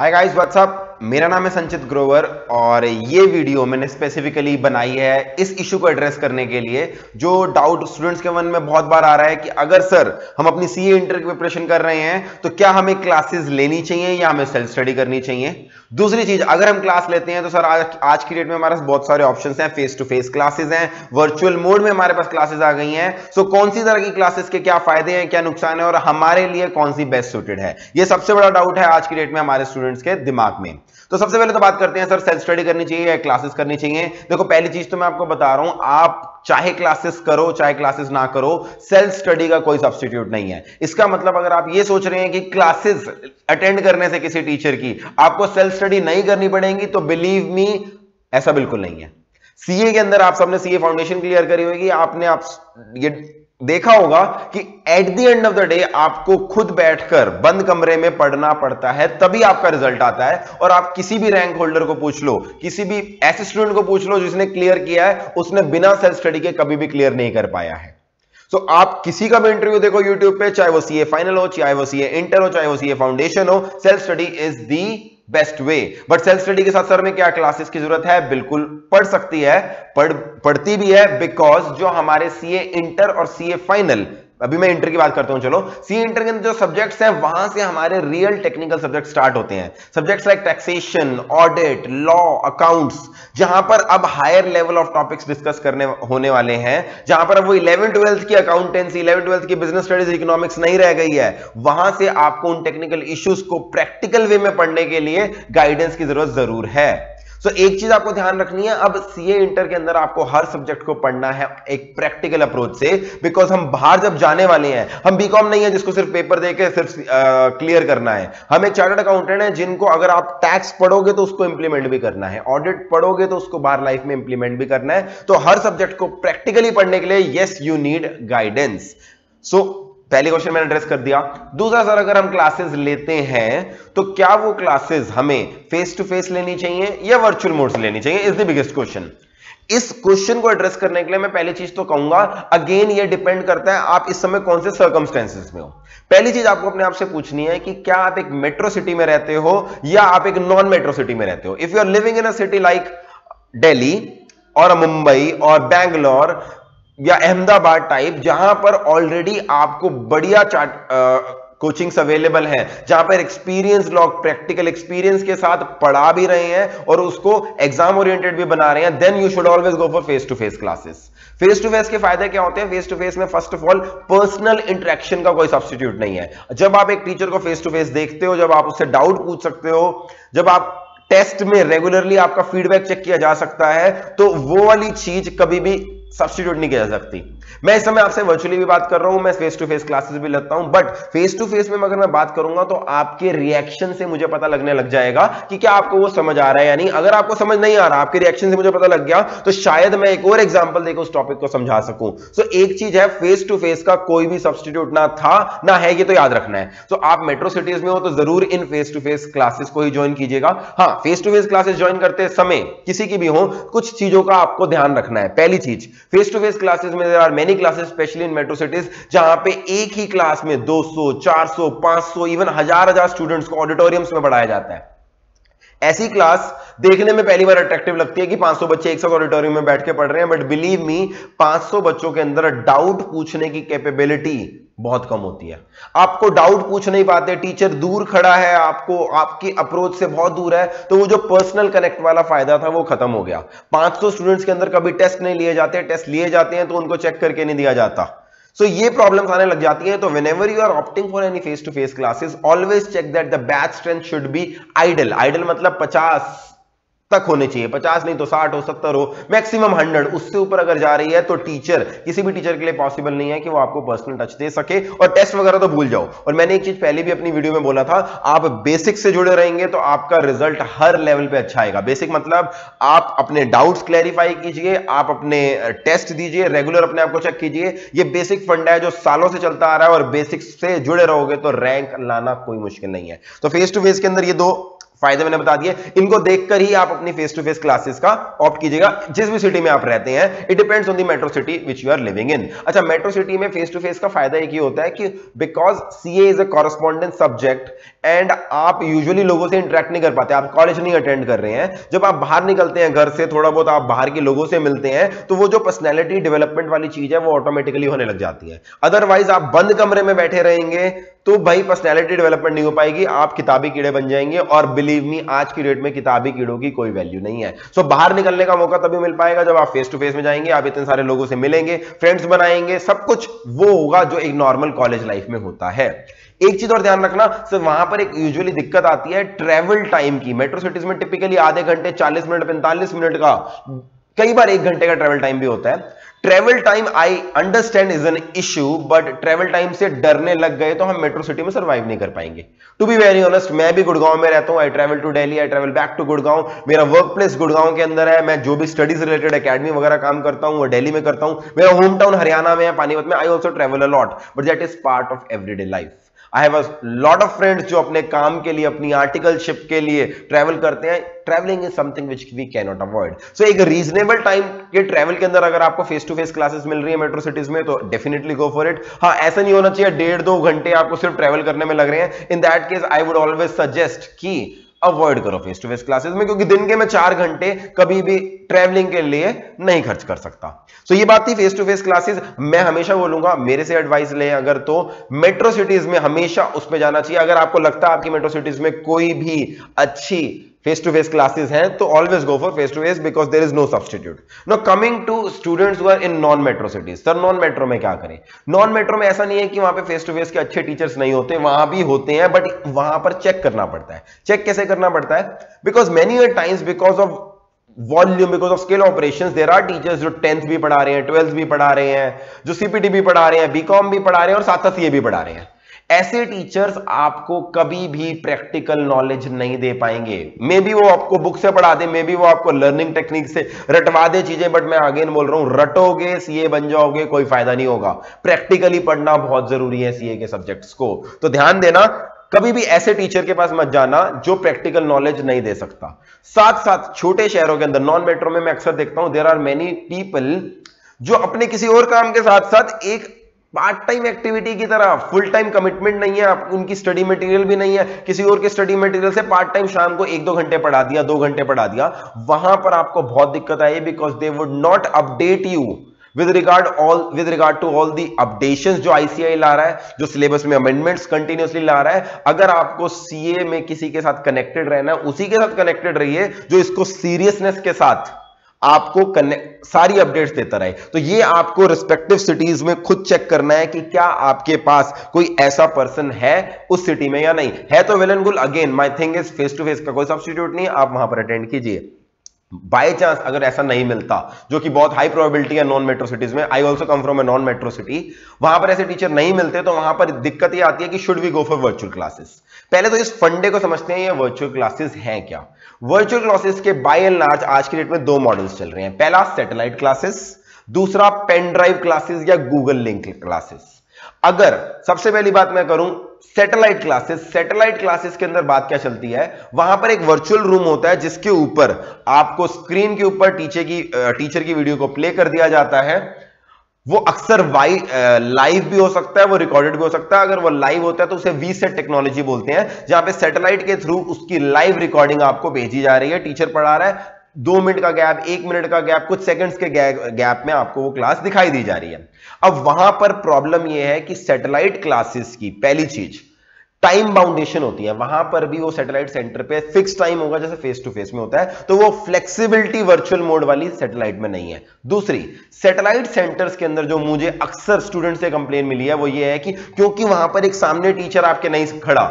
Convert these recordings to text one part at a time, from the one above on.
Hi guys what's up, मेरा नाम है संचित ग्रोवर और ये वीडियो मैंने स्पेसिफिकली बनाई है इस इशू को एड्रेस करने के लिए जो डाउट स्टूडेंट्स के मन में बहुत बार आ रहा है कि अगर सर हम अपनी सीए इंटर की प्रिपरेशन कर रहे हैं तो क्या हमें क्लासेस लेनी चाहिए या हमें सेल्फ स्टडी करनी चाहिए। दूसरी चीज, अगर हम क्लास लेते हैं तो सर आज की डेट में हमारे पास बहुत सारे ऑप्शंस हैं, फेस टू फेस क्लासेस हैं, वर्चुअल मोड में हमारे पास क्लासेस आ गई हैं। सो कौन सी तरह की क्लासेस के क्या फायदे हैं, क्या नुकसान है और हमारे लिए कौन सी बेस्ट सूटेड है, ये सबसे बड़ा डाउट है आज की डेट में हमारे स्टूडेंट्स के दिमाग में। तो सबसे पहले तो बात करते हैं सर सेल्फ स्टडी करनी चाहिए या क्लासेस करनी चाहिए। देखो पहली चीज तो मैं आपको बता रहा हूं, आप चाहे क्लासेस करो चाहे क्लासेस ना करो, सेल्फ स्टडी का कोई सब्स्टिट्यूट नहीं है। इसका मतलब अगर आप ये सोच रहे हैं कि क्लासेस अटेंड करने से किसी टीचर की आपको सेल्फ स्टडी नहीं करनी पड़ेगी तो बिलीव मी ऐसा बिल्कुल नहीं है। सीए के अंदर आप सबने सीए फाउंडेशन क्लियर करी होगी, आपने ये देखा होगा कि at the end of the day आपको खुद बैठकर बंद कमरे में पढ़ना पड़ता है, तभी आपका रिजल्ट आता है। और आप किसी भी रैंक होल्डर को पूछ लो, किसी भी ऐसे स्टूडेंट को पूछ लो जिसने क्लियर किया है, उसने बिना सेल्फ स्टडी के कभी भी क्लियर नहीं कर पाया है। तो आप किसी का भी इंटरव्यू देखो यूट्यूब पे, चाहे वो सीए फाइनल हो, चाहे वो सीए इंटर हो, चाहे वो सीए फाउंडेशन हो, self study is the best way. But self study के साथ सर में क्या क्लासेस की जरूरत है? बिल्कुल पढ़ सकती है, पढ़ती भी है, बिकॉज जो हमारे सीए इंटर और सीए फाइनल, अभी मैं इंटर की बात करता हूं, चलो सीए इंटर के अंदर जो सब्जेक्ट्स हैं वहां से हमारे रियल टेक्निकल सब्जेक्ट स्टार्ट होते हैं। Subjects like taxation, audit, law, accounts, जहां पर अब higher level of topics discuss करने होने वाले हैं, जहां पर अब वो 11th-12th की अकाउंटेंसी, 11th-12th की बिजनेस स्टडीज, इकोनॉमिक्स नहीं रह गई है। वहां से आपको उन टेक्निकल इश्यूज को प्रैक्टिकल वे में पढ़ने के लिए गाइडेंस की जरूरत जरूर है। तो एक चीज आपको ध्यान रखनी है, अब सीए इंटर के अंदर आपको हर सब्जेक्ट को पढ़ना है एक प्रैक्टिकल अप्रोच से, बिकॉज हम बाहर जब जाने वाले हैं, हम बीकॉम नहीं है जिसको सिर्फ पेपर देके सिर्फ क्लियर करना है। हम एक चार्टर्ड अकाउंटेंट हैं जिनको अगर आप टैक्स पढ़ोगे तो उसको इंप्लीमेंट भी करना है, ऑडिट पढ़ोगे तो उसको बाहर लाइफ में इंप्लीमेंट भी करना है। तो हर सब्जेक्ट को प्रैक्टिकली पढ़ने के लिए यस यू नीड गाइडेंस। सो पहले क्वेश्चन मैंने एड्रेस कर दिया। दूसरा, सर अगर हम क्लासेस लेते हैं तो क्या वो क्लासेस हमें फेस टू फेस लेनी चाहिए या वर्चुअल मोड से लेनी चाहिए, इज द बिगेस्ट क्वेश्चन। इस क्वेश्चन को एड्रेस करने के लिए मैं पहली चीज तो कहूंगा, अगेन ये डिपेंड करता है आप इस समय कौन से सर्कमस्टेंसेस में हो। पहली चीज आपको अपने आप से पूछनी है कि क्या आप एक मेट्रो सिटी में रहते हो या आप एक नॉन मेट्रो सिटी में रहते हो। If you are living in a city like Delhi और मुंबई और बैंगलोर या अहमदाबाद टाइप, जहां पर ऑलरेडी आपको बढ़िया कोचिंग्स अवेलेबल हैं, जहां पर एक्सपीरियंस लोग प्रैक्टिकल एक्सपीरियंस के साथ पढ़ा भी रहे हैं और उसको एग्जाम ओरिएंटेड भी बना रहे हैं, then you should always go for face to face classes. Face to face के फायदे क्या होते हैं? फेस टू फेस में first of all personal interaction का कोई सब्स्टिट्यूट नहीं है। जब आप एक टीचर को फेस टू फेस देखते हो, जब आप उससे डाउट पूछ सकते हो, जब आप टेस्ट में रेगुलरली आपका फीडबैक चेक किया जा सकता है, तो वो वाली चीज कभी भी सब्स्टिट्यूट नहीं किया जा सकती। मैं इस समय आपसे वर्चुअली भी बात कर रहा हूं, मैं फेस टू फेस क्लासेस भी लेता हूं, बट फेस टू फेस में अगर मैं बात करूंगा तो आपके रिएक्शन से मुझे पता लगने लग जाएगा कि क्या आपको वो समझ आ रहा है या नहीं। अगर आपको समझ नहीं आ रहा, आपके रिएक्शन से मुझे पता लग गया, तो शायद मैं एक और एग्जांपल देकर उस टॉपिक को समझा सकूं। सो एक चीज है, फेस टू फेस का कोई भी सब्स्टिट्यूट ना था ना है, ये तो याद रखना है। तो आप मेट्रो सिटीज में हो तो जरूर इन फेस टू फेस क्लासेस को ही ज्वाइन कीजिएगा। हाँ, face to face classes join करते समय किसी की भी हो, कुछ चीजों का आपको ध्यान रखना है। पहली चीज, फेस टू फेस क्लासेस में there are many classes specially in metro cities, जहां पे एक ही क्लास में 200, 400, 500 इवन हजार स्टूडेंट्स को ऑडिटोरियम्स में पढ़ाया जाता है। ऐसी क्लास देखने में पहली बार अट्रैक्टिव लगती है कि 500 बच्चे एक साथ ऑडिटोरियम में बैठ के पढ़ रहे हैं, बट बिलीव मी 500 बच्चों के अंदर डाउट पूछने की कैपेबिलिटी बहुत कम होती है। आपको डाउट पूछ नहीं पाते, टीचर दूर खड़ा है, आपको आपकी अप्रोच से बहुत दूर है, तो वो जो पर्सनल कनेक्ट वाला फायदा था वो खत्म हो गया। 500 स्टूडेंट्स के अंदर कभी टेस्ट नहीं लिए जाते, टेस्ट लिए जाते हैं तो उनको चेक करके नहीं दिया जाता। सो ये प्रॉब्लम्स आने लग जाती हैं। तो whenever you are opting for any face to face classes, always check that the batch strength should be ideal. Ideal मतलब 50 तक होने चाहिए, 50 नहीं तो 60 हो, 70 हो, मैक्सिमम 100। उससे ऊपर अगर जा रही है तो टीचर, किसी भी टीचर के लिए पॉसिबल नहीं है कि वो आपको पर्सनल टच दे सके। और टेस्ट वगैरह तो भूल जाओ। और मैंने एक चीज पहले भी अपनी वीडियो में बोला था, आप बेसिक से जुड़े रहेंगे तो आपका रिजल्ट हर लेवल पे अच्छा आएगा। बेसिक मतलब आप अपने डाउट्स क्लैरिफाई कीजिए, आप अपने टेस्ट दीजिए, रेगुलर अपने आप को चेक कीजिए। ये बेसिक फंडा है जो सालों से चलता आ रहा है, और बेसिक से जुड़े रहोगे तो रैंक लाना कोई मुश्किल नहीं है। तो फेस टू फेस के अंदर ये दो फायदे मैंने बता दिए, इनको देखकर ही आप अपनी फेस टू फेस क्लासेस का ऑप्ट कीजिएगा जिस भी सिटी में आप रहते हैं। It depends on the metro city which you are living in. अच्छा, मेट्रो सिटी में फेस टू फेस का फायदा एक ही होता है कि because CA is a correspondence subject and आप यूजुअली लोगों से इंटरेक्ट नहीं कर पाते, आप कॉलेज नहीं अटेंड कर रहे हैं, जब आप बाहर निकलते हैं घर से, थोड़ा बहुत आप बाहर के लोगों से मिलते हैं, तो वो जो पर्सनैलिटी डेवलपमेंट वाली चीज है वो ऑटोमेटिकली होने लग जाती है। अदरवाइज आप बंद कमरे में बैठे रहेंगे तो भाई पर्सनैलिटी डेवलपमेंट नहीं हो पाएगी, आप किताबी कीड़े बन जाएंगे। और बिलीव मी, आज की डेट में किताबी कीड़ों की कोई वैल्यू नहीं है। सो बाहर निकलने का मौका तभी मिल पाएगा जब आप फेस टू फेस में जाएंगे, आप इतने सारे लोगों से मिलेंगे, फ्रेंड्स बनाएंगे, सब कुछ वो होगा जो एक नॉर्मल कॉलेज लाइफ में होता है। एक चीज और ध्यान रखना सर, वहां पर एक यूजुअली दिक्कत आती है ट्रेवल टाइम की। मेट्रो सिटीज में टिपिकली आधे घंटे, 40 मिनट, 45 मिनट का, कई बार 1 घंटे का ट्रेवल टाइम भी होता है। Travel time I understand is an issue, but travel time से डरने लग गए तो हम मेट्रो सिटी में सर्वाइव नहीं कर पाएंगे। टू बी वेरी ऑनेस्ट, मैं भी गुड़गांव में रहता हूं, I travel to Delhi, I travel back to Gurgaon, मेरा वर्क प्लेस गुड़गांव के अंदर है, मैं जो भी स्टडीज रिलेटेड एकेडमी वगैरह काम करता हूं वो दिल्ली में करता हूं, मेरा होम टाउन हरियाणा में है, पानीपत में। I also travel a lot, but that is part of everyday life. I have a lot of friends जो अपने काम के लिए, अपनी आर्टिकलशिप के लिए ट्रैवल करते हैं। Travelling is something which we can not avoid. So एक रीजनेबल टाइम के ट्रैवल के अंदर अगर आपको फेस टू फेस क्लासेस मिल रही है मेट्रो सिटीज में तो डेफिनेटली गो फॉर इट। हाँ, ऐसा नहीं होना चाहिए 1.5-2 घंटे आपको सिर्फ ट्रैवल करने में लग रहे हैं। In that case I would always suggest कि अवॉइड करो फेस टू फेस क्लासेस में, क्योंकि दिन के मैं 4 घंटे कभी भी ट्रैवलिंग के लिए नहीं खर्च कर सकता। सो ये बात थी फेस टू फेस क्लासेस। मैं हमेशा बोलूंगा, मेरे से एडवाइस लें अगर तो मेट्रो सिटीज में हमेशा उस पे जाना चाहिए। अगर आपको लगता है आपकी मेट्रो सिटीज में कोई भी अच्छी फेस टू फेस क्लासेस हैं तो always go for face to face, because there is no substitute. Now coming to students who are in non metro cities. Sir non metro में क्या करें? नॉन मेट्रो में ऐसा नहीं है कि वहां पे फेस टू फेस के अच्छे टीचर्स नहीं होते, वहां भी होते हैं, बट वहां पर चेक करना पड़ता है। चेक कैसे करना पड़ता है? Because many times because of volume, because of scale operations, there are teachers जो 10th भी पढ़ा रहे हैं, 12th भी पढ़ा रहे हैं, जो सीपीटी भी पढ़ा रहे हैं, बीकॉम भी पढ़ा रहे हैं और साथ साथ ये भी पढ़ा रहे हैं। ऐसे टीचर्स आपको कभी भी प्रैक्टिकल नॉलेज नहीं दे पाएंगे। मे बी वो आपको बुक से पढ़ा दे, मे बी वो आपको लर्निंग टेक्निक से रटवा दे चीजें, बट मैं अगेन बोल रहा हूं, रटोगे सीए बन जाओगे, कोई फायदा नहीं होगा। प्रैक्टिकली पढ़ना बहुत जरूरी है सीए के सब्जेक्ट्स को। तो ध्यान देना, कभी भी ऐसे टीचर के पास मत जाना जो प्रैक्टिकल नॉलेज नहीं दे सकता। साथ साथ छोटे शहरों के अंदर, नॉन मेट्रो में मैं अक्सर देखता हूं, देयर आर मेनी पीपल जो अपने किसी और काम के साथ साथ एक पार्ट टाइम एक्टिविटी की तरह, फुल टाइम कमिटमेंट नहीं है, उनकी स्टडी मटेरियल भी नहीं है, किसी और के स्टडी मटेरियल से पार्ट टाइम शाम को 1-2 घंटे पढ़ा दिया, 2 घंटे पढ़ा दिया। वहां पर आपको बहुत दिक्कत आई, because they would not update you with regard to all the updations जो ICAI ला रहा है, जो सिलेबस में अमेंडमेंट्स कंटिन्यूअसली ला रहा है। अगर आपको सीए में किसी के साथ कनेक्टेड रहना है, उसी के साथ कनेक्टेड रहिए जो इसको सीरियसनेस के साथ आपको सारी अपडेट्स देता रहे। तो ये आपको रिस्पेक्टिव सिटीज में खुद चेक करना है कि क्या आपके पास कोई ऐसा पर्सन है उस सिटी में या नहीं है। तो well and good, again my thing is face to face का कोई सब्स्टिट्यूट नहीं है, आप वहां पर अटेंड कीजिए। बाय चांस अगर ऐसा नहीं मिलता, जो कि बहुत हाई प्रोबेबिलिटी है नॉन मेट्रो सिटीज में, I also come from a non metro city, वहां पर ऐसे टीचर नहीं मिलते, तो वहां पर दिक्कत ये आती है कि should we go for virtual classes. पहले तो इस फंडे को समझते हैं, ये वर्चुअल क्लासेस हैं क्या। वर्चुअल क्लासेस के बाय एंड लार्ज आज की डेट में 2 मॉडल्स चल रहे हैं। पहला सैटेलाइट क्लासेस, दूसरा पेन ड्राइव क्लासेस या गूगल लिंक क्लासेस। अगर सबसे पहली बात मैं करूं सैटेलाइट क्लासेस के अंदर बात क्या चलती है, वहां पर एक वर्चुअल रूम होता है जिसके ऊपर आपको स्क्रीन के ऊपर टीचर की वीडियो को प्ले कर दिया जाता है। वो अक्सर लाइव भी हो सकता है, वो रिकॉर्डेड भी हो सकता है। अगर वो लाइव होता है तो उसे वीसेट टेक्नोलॉजी बोलते हैं, जहां पे सैटेलाइट के थ्रू उसकी लाइव रिकॉर्डिंग आपको भेजी जा रही है। टीचर पढ़ा रहा है, 2 मिनट का गैप, 1 मिनट का गैप, कुछ सेकंड्स के गैप में आपको वो क्लास दिखाई दी जा रही है। अब वहां पर प्रॉब्लम यह है कि सैटेलाइट क्लासेस की पहली चीज टाइम बाउंडेशन होती है। वहां पर भी वो सैटेलाइट सेंटर पे फिक्स टाइम होगा जैसे फेस टू फेस में होता है, तो वो फ्लेक्सिबिलिटी वर्चुअल मोड वाली सैटेलाइट में नहीं है। दूसरी, सैटेलाइट सेंटर्स के अंदर जो मुझे अक्सर स्टूडेंट से कंप्लेन मिली है वो ये है कि क्योंकि वहां पर एक सामने टीचर आपके नहीं खड़ा,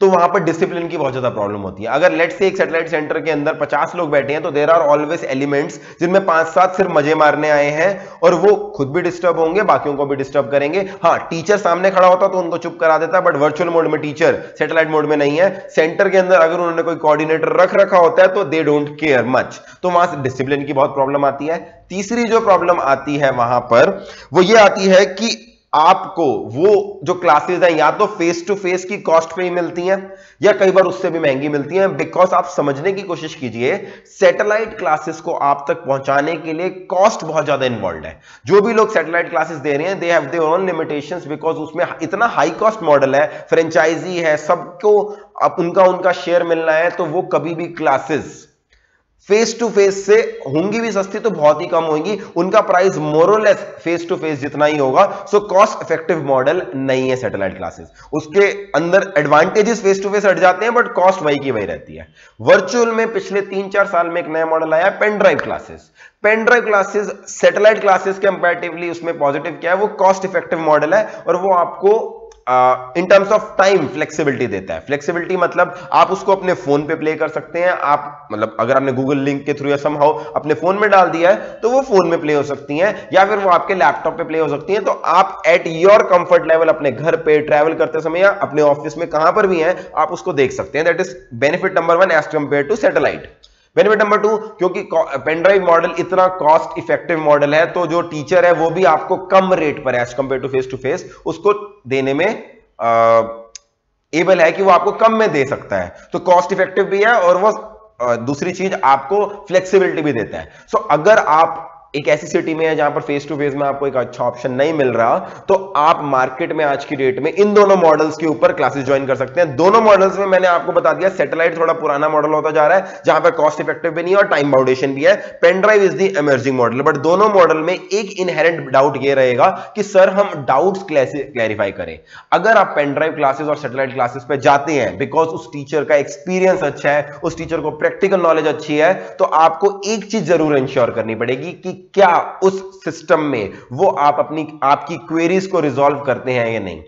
तो वहां पर डिसिप्लिन की बहुत ज्यादा प्रॉब्लम होती है। अगर लेट्स से एक सैटेलाइट सेंटर के अंदर 50 लोग बैठे हैं तो देयर आर ऑलवेज एलिमेंट्स जिनमें 5-7 सिर्फ मजे मारने आए हैं, और वो खुद भी डिस्टर्ब होंगे, बाकियों को भी डिस्टर्ब करेंगे। हाँ, टीचर सामने खड़ा होता तो उनको चुप करा देता, बट वर्चुअल मोड में टीचर सैटेलाइट मोड में नहीं है। सेंटर के अंदर अगर उन्होंने कोई कोऑर्डिनेटर रख रखा होता है तो दे डोंट केयर मच, तो वहां से डिसिप्लिन की बहुत प्रॉब्लम आती है। तीसरी जो प्रॉब्लम आती है वहां पर वो ये आती है कि आपको वो जो क्लासेस है या तो फेस टू फेस की कॉस्ट पे ही मिलती हैं या कई बार उससे भी महंगी मिलती हैं, बिकॉज आप समझने की कोशिश कीजिए, सैटेलाइट क्लासेस को आप तक पहुंचाने के लिए कॉस्ट बहुत ज्यादा इन्वॉल्व है। जो भी लोग सैटेलाइट क्लासेस दे रहे हैं, they have their own limitations, because उसमें इतना हाई कॉस्ट मॉडल है, फ्रेंचाइजी है, सबको अब उनका शेयर मिलना है, तो वो कभी भी क्लासेस फेस टू फेस से होंगी भी सस्ती तो बहुत ही कम होंगी, उनका प्राइस मोरलेस फेस टू फेस जितना ही होगा। सो कॉस्ट इफेक्टिव मॉडल नहीं है सैटेलाइट क्लासेस। उसके अंदर एडवांटेजेस फेस टू फेस हट जाते हैं, बट कॉस्ट वही की वही रहती है। वर्चुअल में पिछले 3-4 साल में एक नया मॉडल आया, pen drive classes. Pen drive classes satellite classes के कंपैरेटिवली उसमें पॉजिटिव क्या है, वो कॉस्ट इफेक्टिव मॉडल है और वो आपको in terms of time flexibility देता है। फ्लेक्सिबिलिटी मतलब आप उसको अपने फोन पे प्ले कर सकते हैं, आप मतलब अगर आपने गूगल लिंक के थ्रू या समहाउ अपने फोन में डाल दिया है तो वो फोन में प्ले हो सकती हैं, या फिर वो आपके लैपटॉप पे प्ले हो सकती हैं। तो आप एट योर कंफर्ट लेवल अपने घर पे ट्रैवल करते समय या अपने ऑफिस में कहां पर भी हैं आप उसको देख सकते हैं। That is benefit number 1 as compare to satellite. Benefit number 2, क्योंकि पेन ड्राइव मॉडल इतना कॉस्ट इफेक्टिव मॉडल है, तो जो टीचर है वो भी आपको कम रेट पर एज कंपेयर टू फेस उसको देने में एबल है कि वो आपको कम में दे सकता है। तो कॉस्ट इफेक्टिव भी है और वो दूसरी चीज आपको फ्लेक्सिबिलिटी भी देता है। सो अगर आप एक ऐसी सिटी में है जहां पर फेस टू फेस में आपको एक अच्छा ऑप्शन नहीं मिल रहा, तो आप मार्केट में आज की डेट में इन दोनों मॉडल्स के ऊपर क्लासेस ज्वाइन कर सकते हैं। दोनों मॉडल्स में मैंने आपको बता दिया, सैटेलाइट थोड़ा पुराना मॉडल होता जा रहा है जहां पर कॉस्ट इफेक्टिव भी नहीं है और टाइम बाउंडेशन भी है। Pen drive is the emerging model. But दोनों मॉडल में एक इनहेरेंट डाउट ये रहेगा कि सर हम डाउट्स क्लैरिफाई करें। अगर आप पेन ड्राइव क्लासेस और सैटेलाइट क्लासेस पे जाते हैं बिकॉज उस टीचर का एक्सपीरियंस अच्छा है, उस टीचर को प्रैक्टिकल नॉलेज अच्छी है, तो आपको एक चीज जरूर इंश्योर करनी पड़ेगी कि क्या उस सिस्टम में वो आपकी क्वेरीज को रिजॉल्व करते हैं या नहीं।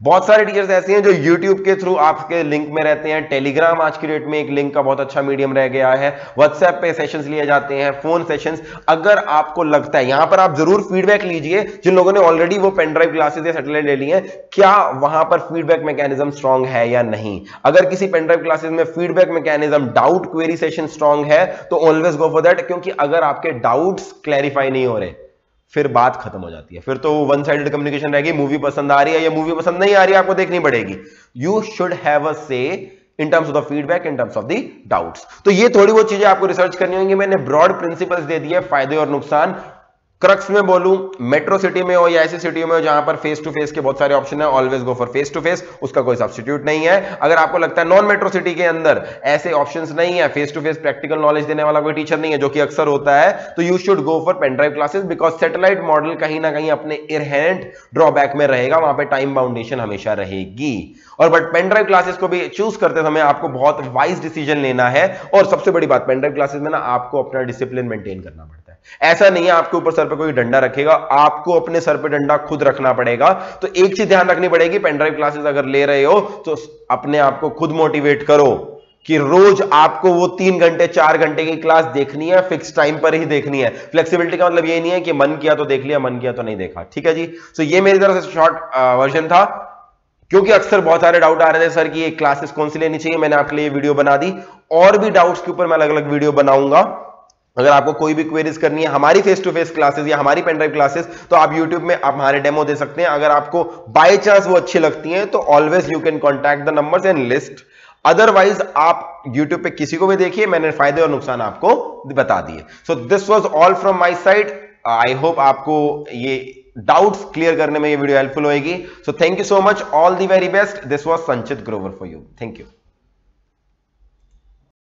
बहुत सारे टीचर्स ऐसे हैं जो YouTube के थ्रू आपके लिंक में रहते हैं, टेलीग्राम आज की डेट में एक लिंक का बहुत अच्छा मीडियम रह गया है, व्हाट्सएप पे सेशंस लिए जाते हैं, फोन सेशंस। अगर आपको लगता है, यहां पर आप जरूर फीडबैक लीजिए जिन लोगों ने ऑलरेडी वो पेन ड्राइव क्लासेस या सैटेलाइट ले ली है, क्या वहां पर फीडबैक मैकेनिज्म स्ट्रांग है या नहीं। अगर किसी पेन ड्राइव क्लासेस में feedback mechanism, doubt query session strong है तो ऑलवेज गो फॉर दैट, क्योंकि अगर आपके डाउट्स क्लैरिफाई नहीं हो रहे फिर बात खत्म हो जाती है, फिर तो वन साइडेड कम्युनिकेशन रहेगी। मूवी पसंद आ रही है या मूवी पसंद नहीं आ रही है आपको देखनी पड़ेगी। यू शुड हैव अ से in terms of the feedback, in terms of the doubts. तो ये थोड़ी बहुत चीजें आपको रिसर्च करनी होंगी। मैंने ब्रॉड प्रिंसिपल्स दे दिए, फायदे और नुकसान। क्रक्स में बोलूं, मेट्रो सिटी में हो या ऐसी सिटी में हो जहां पर फेस टू फेस के बहुत सारे ऑप्शन है, always go for face to face, उसका कोई सब्स्टिट्यूट नहीं है। अगर आपको लगता है नॉन मेट्रो सिटी के अंदर ऐसे ऑप्शंस नहीं है, face to face practical knowledge देने वाला कोई टीचर नहीं है, जो कि अक्सर होता है, तो you should go for pen drive classes, because satellite model कहीं ना कहीं अपने इनहेरेंट ड्रॉबैक में रहेगा, वहां पे टाइम बाउंडेशन हमेशा रहेगी। और बट पेन ड्राइव क्लासेस को भी चूज करते समय आपको बहुत वाइज डिसीजन लेना है। और सबसे बड़ी बात, पेन ड्राइव क्लासेस में ना आपको अपना डिसिप्लिन मेंटेन करना पड़ता है। ऐसा नहीं है आपके ऊपर सर पे कोई डंडा रखेगा, आपको अपने सर पे डंडा खुद रखना पड़ेगा। तो एक चीज ध्यान रखनी पड़ेगी, पेन ड्राइव क्लासेस अगर ले रहे हो तो अपने आप को खुद मोटिवेट करो कि रोज आपको वो 3 घंटे 4 घंटे की क्लास देखनी है, फिक्स टाइम पर ही देखनी है। फ्लेक्सिबिलिटी का मतलब ये नहीं है कि मन किया तो देख लिया, मन किया तो नहीं देखा। ठीक है जी। सो ये मेरी तरफ से शॉर्ट वर्जन था, क्योंकि अक्सर बहुत सारे डाउट आ रहे थे सर कि ये क्लासेस कौन सी लेनी चाहिए। मैंने आपके लिए वीडियो बना दी, और भी डाउट्स के ऊपर मैं अलग अलग वीडियो बनाऊंगा। अगर आपको कोई भी क्वेरीज करनी है हमारी फेस टू फेस क्लासेस या हमारी पेन ड्राइव क्लासेस, तो आप YouTube में आप हमारे डेमो दे सकते हैं। अगर आपको बाय चांस वो अच्छी लगती हैं तो always you can contact the numbers and list. Otherwise आप YouTube पे किसी को भी देखिए, मैंने फायदे और नुकसान आपको बता दिए। So this was all from my side. I hope आपको ये डाउट्स क्लियर करने में ये वीडियो हेल्पफुल होगी। So thank you so much, all the very best. This was Sanchit Grover for you. Thank you.